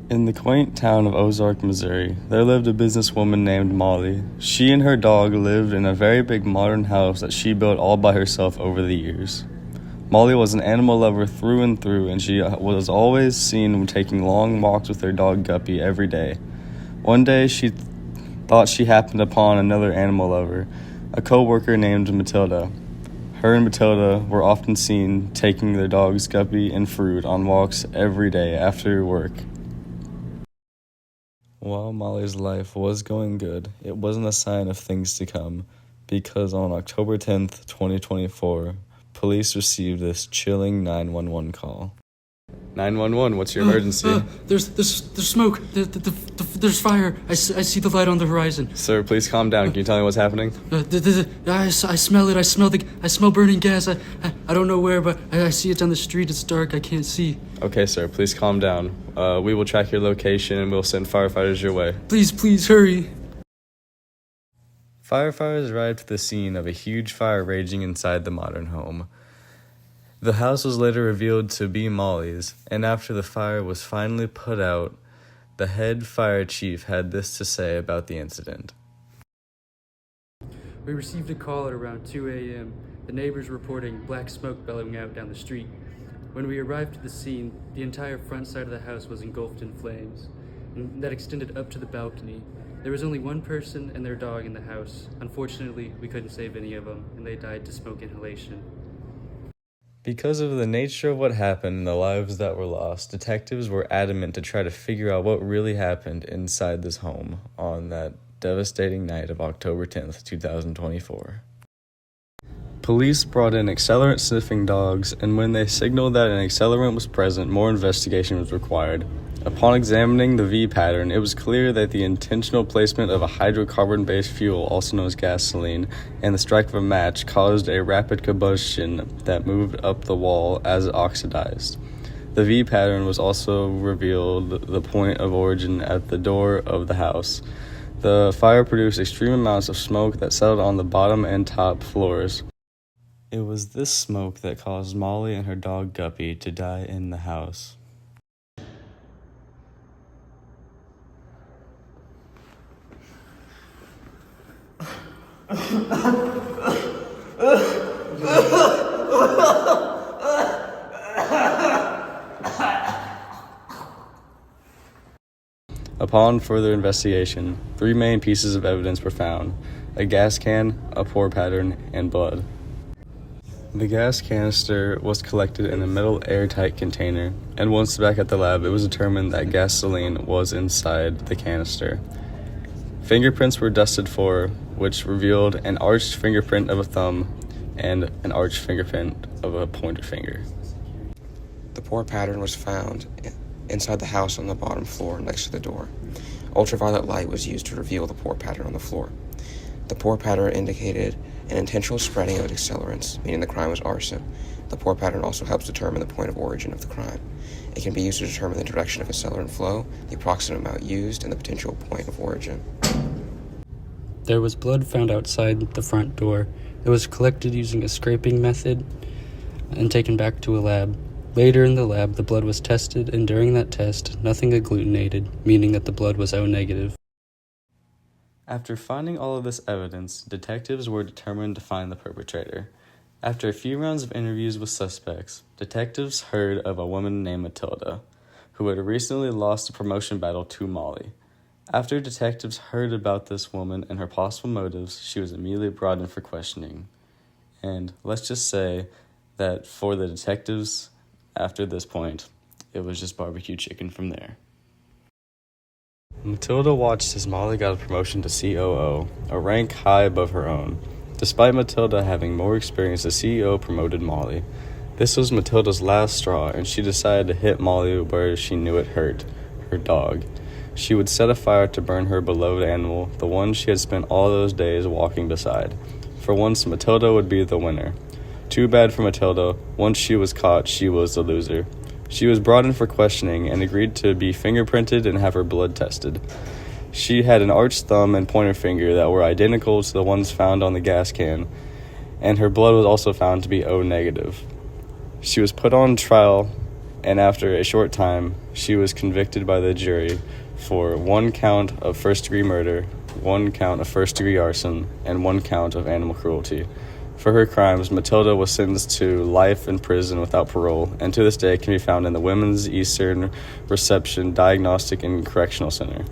In the quaint town of Ozark, Missouri, there lived a businesswoman named Molly. She and her dog lived in a very big modern house that she built all by herself over the years. Molly was an animal lover through and through, and she was always seen taking long walks with her dog Guppy every day. One day, she thought she happened upon another animal lover, a co-worker named Matilda. Her and Matilda were often seen taking their dogs Guppy and Fruit on walks every day after work. While Molly's life was going good, it wasn't a sign of things to come, because on October 10th, 2024, police received this chilling 911 call. 911, what's your emergency? There's smoke. There's fire. I see the light on the horizon. Sir, please calm down. Can you tell me what's happening? I smell it. I smell burning gas. I don't know where, but I see it down the street. It's dark. I can't see. Okay, sir, please calm down. We will track your location and we'll send firefighters your way. Please hurry. Firefighters arrived to the scene of a huge fire raging inside the modern home. The house was later revealed to be Molly's, and after the fire was finally put out, the head fire chief had this to say about the incident. We received a call at around 2 a.m. The neighbors reporting black smoke bellowing out down the street. When we arrived at the scene, the entire front side of the house was engulfed in flames, and that extended up to the balcony. There was only one person and their dog in the house. Unfortunately, we couldn't save any of them, and they died to smoke inhalation. Because of the nature of what happened and the lives that were lost, detectives were adamant to try to figure out what really happened inside this home on that devastating night of October 10th, 2024. Police brought in accelerant sniffing dogs, and when they signaled that an accelerant was present, more investigation was required. Upon examining the V pattern, it was clear that the intentional placement of a hydrocarbon-based fuel, also known as gasoline, and the strike of a match caused a rapid combustion that moved up the wall as it oxidized. The V pattern was also revealed the point of origin at the door of the house. The fire produced extreme amounts of smoke that settled on the bottom and top floors. It was this smoke that caused Molly and her dog Guppy to die in the house. Upon further investigation, 3 main pieces of evidence were found: a gas can, a pour pattern, and blood. The gas canister was collected in a metal airtight container, and once back at the lab, it was determined that gasoline was inside the canister. Fingerprints were dusted for, which revealed an arched fingerprint of a thumb and an arched fingerprint of a pointer finger. The pour pattern was found inside the house on the bottom floor next to the door. Ultraviolet light was used to reveal the pour pattern on the floor. The pour pattern indicated an intentional spreading of accelerants, meaning the crime was arson. The pour pattern also helps determine the point of origin of the crime. It can be used to determine the direction of accelerant flow, the approximate amount used, and the potential point of origin. There was blood found outside the front door. It was collected using a scraping method and taken back to a lab. Later in the lab, the blood was tested, and during that test, nothing agglutinated, meaning that the blood was O negative. After finding all of this evidence, detectives were determined to find the perpetrator. After a few rounds of interviews with suspects, detectives heard of a woman named Matilda, who had recently lost a promotion battle to Molly. After detectives heard about this woman and her possible motives, she was immediately brought in for questioning. And let's just say that for the detectives, after this point, it was just barbecue chicken from there. Matilda watched as Molly got a promotion to COO, a rank high above her own. Despite Matilda having more experience, the CEO promoted Molly. This was Matilda's last straw, and she decided to hit Molly where she knew it hurt, her dog. She would set a fire to burn her beloved animal, the one she had spent all those days walking beside. For once, Matilda would be the winner. Too bad for Matilda. Once she was caught, she was the loser. She was brought in for questioning and agreed to be fingerprinted and have her blood tested. She had an arched thumb and pointer finger that were identical to the ones found on the gas can, and her blood was also found to be O negative. She was put on trial and after a short time, she was convicted by the jury for 1 count of first-degree murder, 1 count of first-degree arson, and 1 count of animal cruelty. For her crimes, Matilda was sentenced to life in prison without parole, and to this day can be found in the Women's Eastern Reception Diagnostic and Correctional Center.